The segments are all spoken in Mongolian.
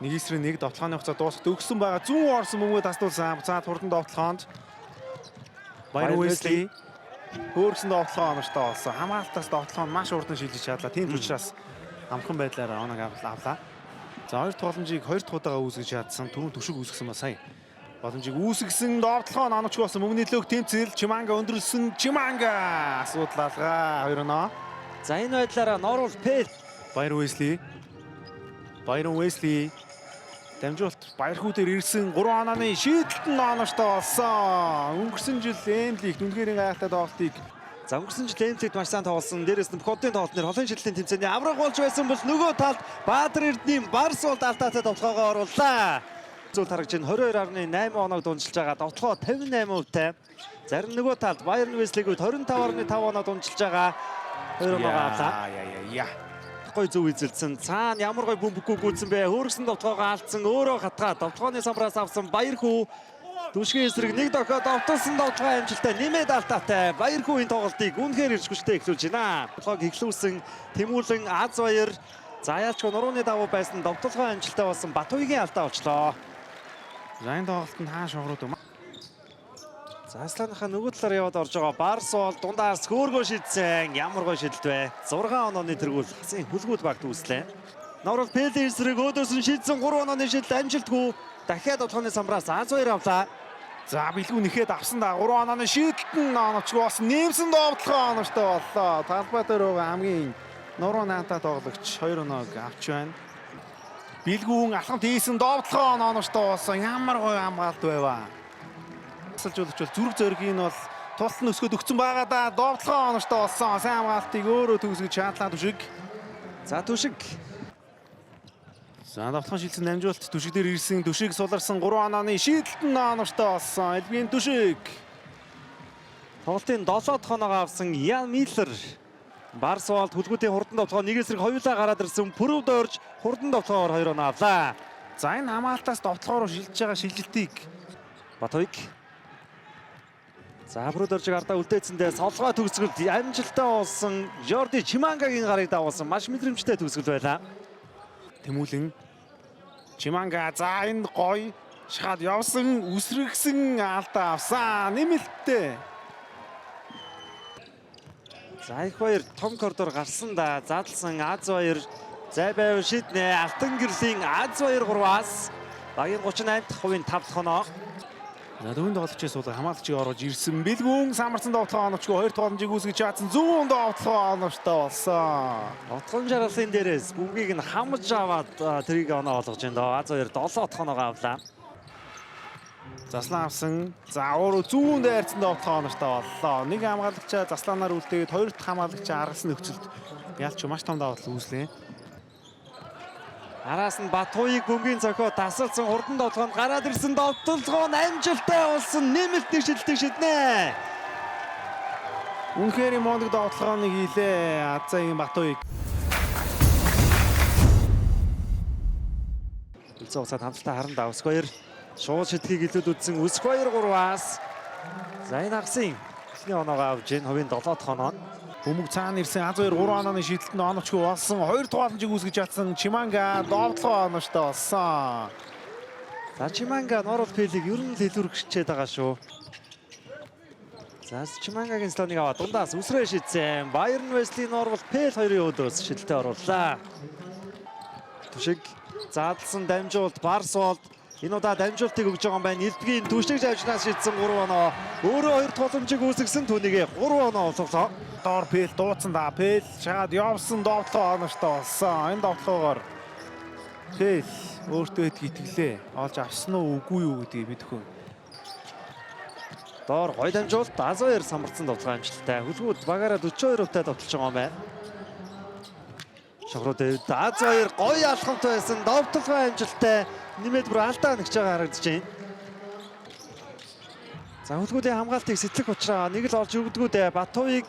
Нэг эсрэг нэг довтлооны хугацаа дуусахад өгсөн байгаа. Зүүн орсон мөнгөө тасдуулсан. Буцаад хурдан довтлоонд Баяр Уэсли хөөргсөн довтлоо онооштой болсон. Хамгаалтаас довтлоо нь маш урдан шилжиж чадлаа. Тийм учраас амхан байдлаар оног авлаа. За хоёр тогломжийг хоёр дахь удаага үүсгэж чадсан. Түрүүн төшиг үүсгэсэн ба сая. Боломжийг үүсгэсэн довтлоо нь оноч болсон. Мөнгөний лөг тэмцэл Чиманга өндөрлсөн. Чиманга асуудал алгаа 2-0. За энэ байдлаараа Норвол Пэл Баяр Уэсли. Баяр Уэсли дамжуулт баяр хүү дээр ирсэн 3 ононы шийдэлт нь онооштой болсон. Өнгөрсөн жил Эмлигт үнэхээр гайхалтай тоглолтыг өнгөрсөн жил Эмлигт маш сайн тоглосон. Дээрээс нь Бохотын тоглолтнэр холын шилдэлийн тэмцээний авраг болж байсан бол нөгөө талд Баатар Эрдэнийн Барс бол алдаатай довтлогоо орууллаа. Зүйл харагч нь 22.8 оног дундчилж байгаа. Довтлогоо 58%-тай. Зарим нөгөө талд Баяр Уэслигүүд 25.5 оног дундчилж байгаа. 2 оноо авлаа. Гой зөв эзэлсэн. Цаана ямар гой бөмбөггүй гүйцэн бэ. Хөөргсөн довтлогоо алдсан. Өөрөө хатгаа довтлогооны самраас авсан Баяр хүү. Түшгийн эсрэг нэг дохиод довтолсон довтлогоо амжилттай нэмээд алдаатай. Баяр хүү энэ тоглолтыг үнэхээр иршгүштэй эхлүүлж байна. Довтлогоо эхлүүлсэн Тэмүүлэн Аз Баяр. За яалчгүй нурууны давуу байсан довтлогоо амжилттай болсон Батуйгийн алдаа болчлоо. За энэ тоглолтод хаа шуурууд юм. Заслааныхаа нөгөө талаар яваад орж байгаа Барс бол дундаас хөөргөө шидсэн. Ямар гой шидэлт вэ? 6 онооны тэргүүл хасын хүлгүүд багт үүслээ. Норвол Пэлэн эсрэг өөдөөс нь шидсэн 3 онооны шидэл амжилтгүй. Дахиад довтлооны самраас Аз Баяр авлаа. За бэлгүү нэхэд авсан да 3 онооны шийдэлт нь оноочгүй болсон. Нэмсэн довтлогоо онооштой боллоо. Талбай дээр байгаа хамгийн нуруу наантаа тоглогч 2 оноог авч байна. Бэлгүүн алхамт хийсэн довтлогоо онооштой болсон. Ямар гоё хамгаалт байваа. Жуулч бол зүрх зориг нь бол тулт нь өсгөд өгсөн байгаа да. Довтлогоо онооштой болсон. Сайн хамгаалтыг өөрөө төгсгөж чадлаа Түшиг. За Түшиг. За довтлогоо шилжсэн дамжуулт Түшиг дээр ирсэн. Түшиг суларсан 3 онооны шийдэлт нь онооштой болсон. Элбийн Түшиг. Тоглолтын 7 дахь оноогоо авсан Ян Миллер. Барс бол хүлгүүдийн хурдан довтлогоо нэг эсрэг хоёулаа гараад ирсэн. Пүрв дөрж хурдан довтлогоор 2 оноо авлаа. За энэ хамгаалтаас довтлогоор шилжиж байгаа шилжилтийг Батуйг. За Пүрв дөржиг ардаа үлдээцэндээ солгоо төгсгөлд амжилттай болсон Жорди Чимангагийн гарыг дагуулсан маш мэдрэмжтэй төгсгөл байлаа. Тэмүүлэн Чиманга за энэ гоё шахаад явсан үсрэгсэн алдаа авсан нэмэлттэй. За их баяр том коридор гарсан да задлсан Аз Баяр зай байв шиднэ алтан гэрлийн Аз Баяр 3-аас багийн 38 дахь хувийн 5 дахь оноо. За дөрөв тоглолчээс бол хамгаалагчийг оруулж ирсэн. Бэлгүүн самарсан довтлогоо оноочгүй 2 тогломжийг үүсгэж чадсан. Зүүн довтлогоо онооштой болсон. Отгон жаргалын дээрээс бөмбөгийг нь хамж аваад тэрийг оноо олгож байна. Аз Баяр 7 дахь оноогоо авлаа. Заслан авсан. За өөрөө зүүн дайрцсан довтлогоо онооштой боллоо. Нэг хамгаалагчаа заслаанаар үлдээгээд 2 дахь хамгаалагчаа аргасан нөхцөлд ялч маш том давуу тал үүслээ. Араас нь Батуйг бөмбөгийн цохио тасалсан хурдан довтлогоонд гараад ирсэн довтлогоо нь амжилттай болсон. Нэмэлт нэг шилдэг шиднэ. Үнэхээр мондөг довтлогооныг хийлээ. Азагийн Батуйг. Үлцэн уцаад хамттай харан Өск Баяр шууд шидгийг илүүд үзсэн Өск Баяр 3-аас. За энэ хагасын эхний оноогоо авж ийн хувийн 7 дахь оноо. Бөмбөг цаана ирсэн Аз Баяр 3 онооны шийдэлт нь оноочгүй болсон. 2 дахь боломжийг үүсгэж чадсан Чиманга довтлогоо онооштой болсон. За Чиманга Норвол Пэлийг ер нь л илүүрх хичээд байгаа шүү. За Чимангагийн слоныг аваад дундаас үсрээ шидсэн. Баяр Уэсли Норвол Пэл 2-ын өөдөөс шидэлтэй орууллаа. Түшиг задлсан дамжуулт Барс бол энэ удаа дамжуултыг өгж байгаа юм байна. Элбгийн Түшиг авчнаас шидсэн 3 оноо. Өөрөө 2 тогломжийг үүсгэсэн түүнийгээ 3 оноо олголоо. Доор Пэл дууцсан да. Пэл шахаад явсан довтлогоо онооштой болсон. Энэ довтлогоогоор Пэл өөртөө итгэлээ. Олж авсан уу үгүй юу гэдгийг мэдэхгүй. Доор гой дамжуулт Аз Баяр самарсан довтлогоо амжилттай. Хүлгүүд багаараа 42%-тай довтлож байгаа юм байна. Шохроо дэвд Аз Баяр гой алхамт байсан довтлогоо амжилттай. Нэмээд бүр алдаа нэгж байгаа харагдаж байна. За хүлгүүдийн хамгаалтыг сэтлэх учраас нэг л олж өгдөггүй дээ. Батуйг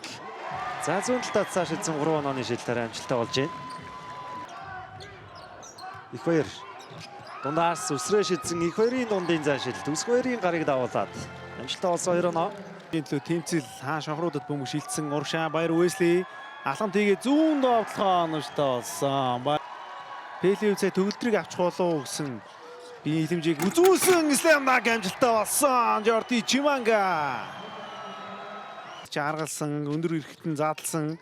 за зүүн талдаа цааш идсэн 3 онооны шилдэлээр амжилттай болж байна. Их Баяр дундаас үсрээ шидсэн Их Баярын дундын зай шилд Өск Баярын гарыг дагуулад амжилттай болсон 2 оноо. Энэ төлөө тэмцэл хаа шохруудад бөмбөг шилжсэн урагшаа Баяр Уэсли алхамт хийгээ зүүн довтлогоо онооштой болсон. Пелевцээ төгөлдрийг авчих болов гэсэн бие хэмжээг үзүүлсэн Слямнаг амжилттай болсон. Жорди Чиманга чаргалсан, өндөр эрхтэн задлсан.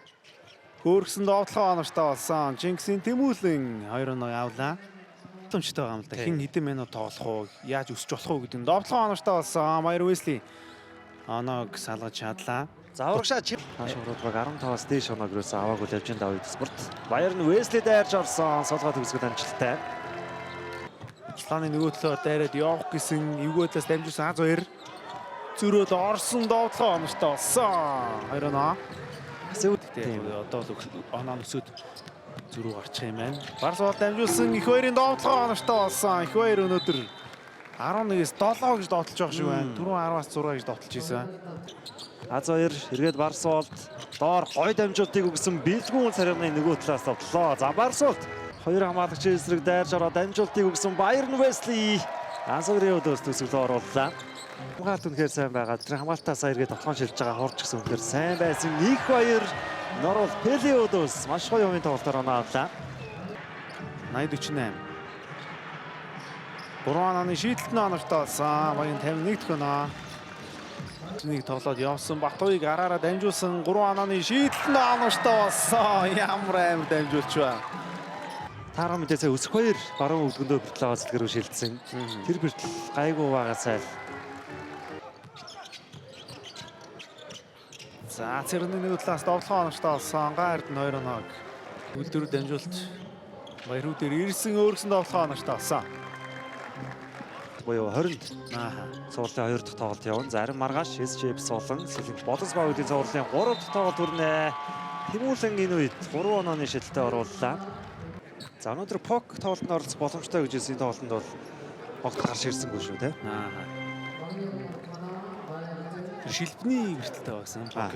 Хөөргсөн довтлогоо оновчтой болсон. Жинксийн Тэмүүлэн 2-1 явлаа. Томчтой байгаа юм л да. Хин хэдэн минут тоглох уу? Яаж өсч болох уу гэдэг нь довтлогоо оновчтой болсон. Майер Уэсли оног салгаж чадлаа. За урагшаа Нааш уруудваг 15-аас дээш оног өрөөсөө аваагүй Левжин Давид спорт. Баяр нь Уэсли дайрж орсон. Солгоо төгсгөл амжилттай. Чулааны нөгөө талаар дайраад явах гэсэн эвгүй талаас дамжуулсан А2 зөрөөд орсон довтлогоо оновчтой болсон. 2-1. Тэгээ одоо л оноо өсөд зөрүү гарчих юм байна. Барсуул дамжуулсан их хоёрын довтлогоо оновчтой болсон. Их хоёр өнөөдөр 11-с 7 гэж довтлож байгаа шиг байна. Түрүүн 10-аас 6 гэж довтлож ийсэн. А2 эргээд Барсуулт доор гой дамжуултыг өгсөн бэлгүүн царигны нөгөө талаас довтлоо. За Барсуулт хоёр хамгаалагчийн эсрэг дайрж ороод дамжуултыг өгсөн Баяр нь Уэсли А2-ийн өдөөс төсөглөө орууллаа. Хамгаалт үнэхээр сайн байгаа. Тэр хамгаалтаасаа эргээд тоглоом шилжиж байгаа хуурч гэсэн үнэхээр сайн байсан. Их баяр Норвол Пелиодос маш гоё юмын тоглолтоор оноо авлаа. 80-48. 3 онооны шийдэлт нь оновчтой болсон. Баян 51 дэх оноо. Нэг тоглоод явсан Батуйг араараа дамжуулсан 3 онооны шийдэлт нь оновчтой болсон. Ямар амар дамжуулч ба. Таараа мэдээсээ өсөх хоёр баруун өвдгөндөө бэртэл аваад сэлгэрүү шилжсэн. Тэр бэртэл гайгүй байгаасай. За цэрний нэг талаас довтлогоо оновчтой болсон. Гаард нь 2 оноо. Үлдвэр дамжуулт баяруу дээр ирсэн өөрсөн довтлогоо оновчтой болсон. Буюу 20-нд цувралын 2 дахь тоглолт явна. Зарим маргааш SJP болон Сэлэнт Бодос Баавуудын цувралын 3 дахь тоглолт хүрнэ. Тэмүүлэн энэ үед 3 онооны шидэлтэд орууллаа. За өнөөдөр Пок тоглолтод оролцох боломжтой гэж хэлсэн тоглолтод бол огт гарч ирсэнгүй шүү те. Тэр шилбэний гэртэлтэй байсан Пок.